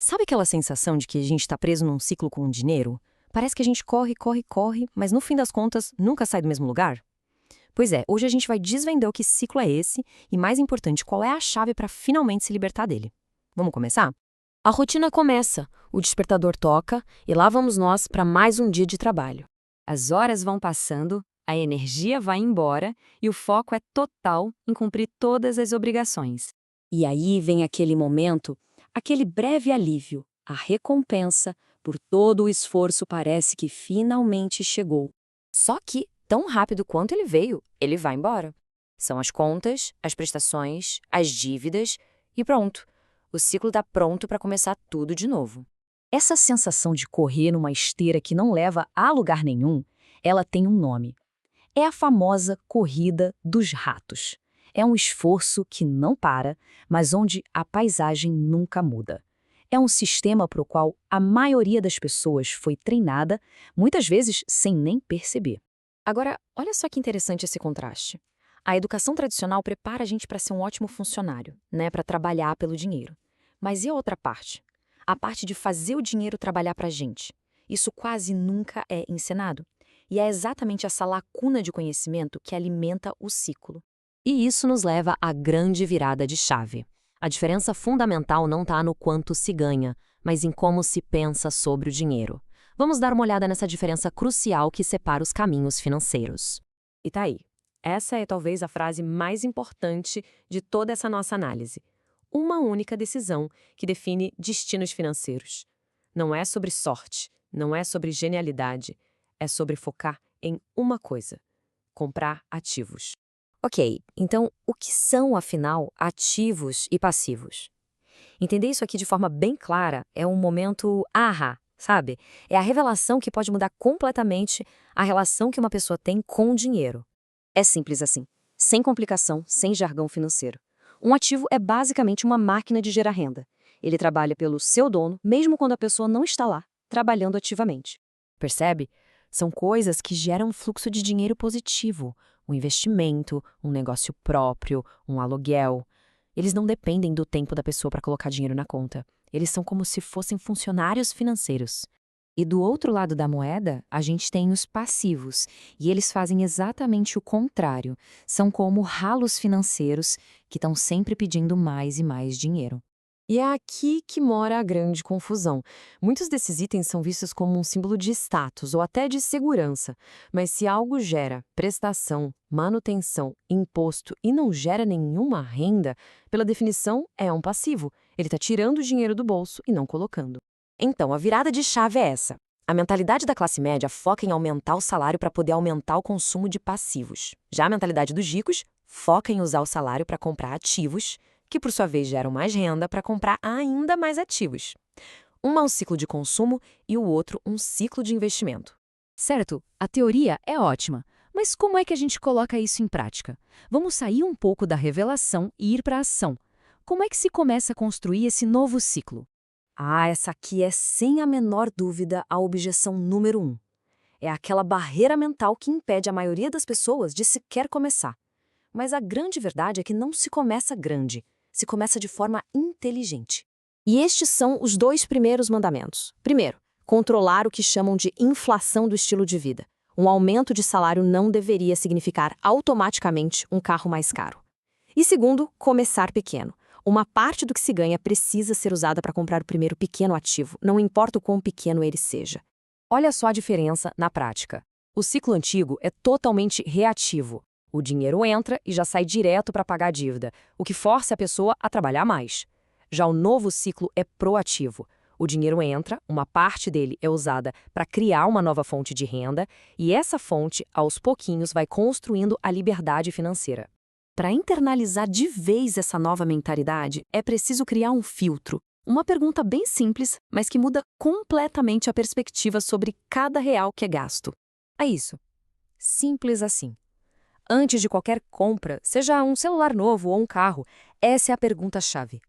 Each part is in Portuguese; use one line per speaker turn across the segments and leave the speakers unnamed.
Sabe aquela sensação de que a gente está preso num ciclo com o dinheiro? Parece que a gente corre, corre, corre, mas no fim das contas nunca sai do mesmo lugar? Pois é, hoje a gente vai desvendar o que ciclo é esse e, mais importante, qual é a chave para finalmente se libertar dele. Vamos começar?
A rotina começa, o despertador toca e lá vamos nós para mais um dia de trabalho.
As horas vão passando, a energia vai embora e o foco é total em cumprir todas as obrigações.
E aí vem aquele momento, aquele breve alívio, a recompensa por todo o esforço parece que finalmente chegou.
Só que, tão rápido quanto ele veio, ele vai embora. São as contas, as prestações, as dívidas e pronto. O ciclo está pronto para começar tudo de novo.
Essa sensação de correr numa esteira que não leva a lugar nenhum, ela tem um nome. É a famosa corrida dos ratos. É um esforço que não para, mas onde a paisagem nunca muda. É um sistema para o qual a maioria das pessoas foi treinada, muitas vezes sem nem perceber.
Agora, olha só que interessante esse contraste. A educação tradicional prepara a gente para ser um ótimo funcionário, né, para trabalhar pelo dinheiro. Mas e a outra parte? A parte de fazer o dinheiro trabalhar para a gente. Isso quase nunca é ensinado. E é exatamente essa lacuna de conhecimento que alimenta o ciclo.
E isso nos leva à grande virada de chave. A diferença fundamental não está no quanto se ganha, mas em como se pensa sobre o dinheiro. Vamos dar uma olhada nessa diferença crucial que separa os caminhos financeiros.
E tá aí. Essa é talvez a frase mais importante de toda essa nossa análise. Uma única decisão que define destinos financeiros. Não é sobre sorte, não é sobre genialidade, é sobre focar em uma coisa: comprar ativos.
Ok, então o que são, afinal, ativos e passivos? Entender isso aqui de forma bem clara é um momento ahá, sabe? É a revelação que pode mudar completamente a relação que uma pessoa tem com o dinheiro. É simples assim, sem complicação, sem jargão financeiro. Um ativo é basicamente uma máquina de gerar renda. Ele trabalha pelo seu dono, mesmo quando a pessoa não está lá, trabalhando ativamente.
Percebe? São coisas que geram um fluxo de dinheiro positivo. Um investimento, um negócio próprio, um aluguel. Eles não dependem do tempo da pessoa para colocar dinheiro na conta. Eles são como se fossem funcionários financeiros.
E do outro lado da moeda, a gente tem os passivos, e eles fazem exatamente o contrário. São como ralos financeiros que estão sempre pedindo mais e mais dinheiro.
E é aqui que mora a grande confusão. Muitos desses itens são vistos como um símbolo de status ou até de segurança. Mas se algo gera prestação, manutenção, imposto e não gera nenhuma renda, pela definição é um passivo. Ele está tirando o dinheiro do bolso e não colocando. Então, a virada de chave é essa. A mentalidade da classe média foca em aumentar o salário para poder aumentar o consumo de passivos. Já a mentalidade dos ricos foca em usar o salário para comprar ativos, que por sua vez geram mais renda para comprar ainda mais ativos. Um é um ciclo de consumo e o outro um ciclo de investimento.
Certo, a teoria é ótima, mas como é que a gente coloca isso em prática? Vamos sair um pouco da revelação e ir para a ação. Como é que se começa a construir esse novo ciclo?
Essa aqui é sem a menor dúvida a objeção número 1. É aquela barreira mental que impede a maioria das pessoas de sequer começar. Mas a grande verdade é que não se começa grande, se começa de forma inteligente. E estes são os 2 primeiros mandamentos. Primeiro, controlar o que chamam de inflação do estilo de vida. Um aumento de salário não deveria significar automaticamente um carro mais caro. E segundo, começar pequeno. Uma parte do que se ganha precisa ser usada para comprar o primeiro pequeno ativo, não importa o quão pequeno ele seja.
Olha só a diferença na prática. O ciclo antigo é totalmente reativo. O dinheiro entra e já sai direto para pagar a dívida, o que força a pessoa a trabalhar mais. Já o novo ciclo é proativo. O dinheiro entra, uma parte dele é usada para criar uma nova fonte de renda, e essa fonte, aos pouquinhos, vai construindo a liberdade financeira. Para internalizar de vez essa nova mentalidade, é preciso criar um filtro. Uma pergunta bem simples, mas que muda completamente a perspectiva sobre cada real que é gasto. É isso. Simples assim. Antes de qualquer compra, seja um celular novo ou um carro, essa é a pergunta-chave.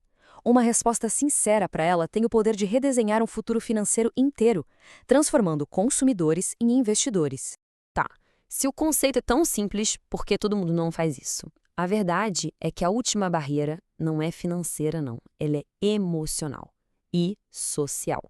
Uma resposta sincera para ela tem o poder de redesenhar um futuro financeiro inteiro, transformando consumidores em investidores. Tá, se o conceito é tão simples, por que todo mundo não faz isso? A verdade é que a última barreira não é financeira, não. Ela é emocional. e social.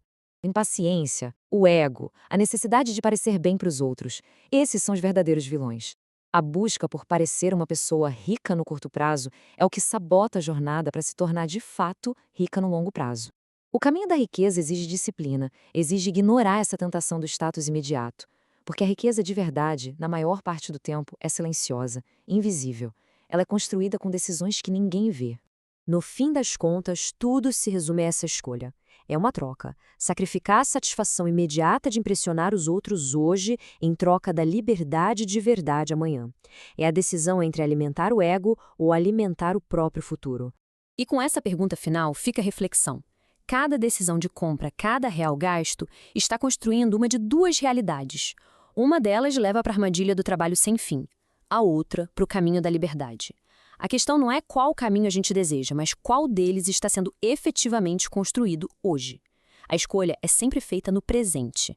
Impaciência, o ego, a necessidade de parecer bem para os outros. Esses são os verdadeiros vilões. A busca por parecer uma pessoa rica no curto prazo é o que sabota a jornada para se tornar de fato rica no longo prazo. O caminho da riqueza exige disciplina, exige ignorar essa tentação do status imediato, porque a riqueza de verdade, na maior parte do tempo, é silenciosa, invisível. Ela é construída com decisões que ninguém vê.
No fim das contas, tudo se resume a essa escolha. É uma troca. Sacrificar a satisfação imediata de impressionar os outros hoje em troca da liberdade de verdade amanhã. É a decisão entre alimentar o ego ou alimentar o próprio futuro.
E com essa pergunta final fica a reflexão. Cada decisão de compra, cada real gasto, está construindo uma de duas realidades. Uma delas leva para a armadilha do trabalho sem fim, a outra para o caminho da liberdade. A questão não é qual caminho a gente deseja, mas qual deles está sendo efetivamente construído hoje. A escolha é sempre feita no presente.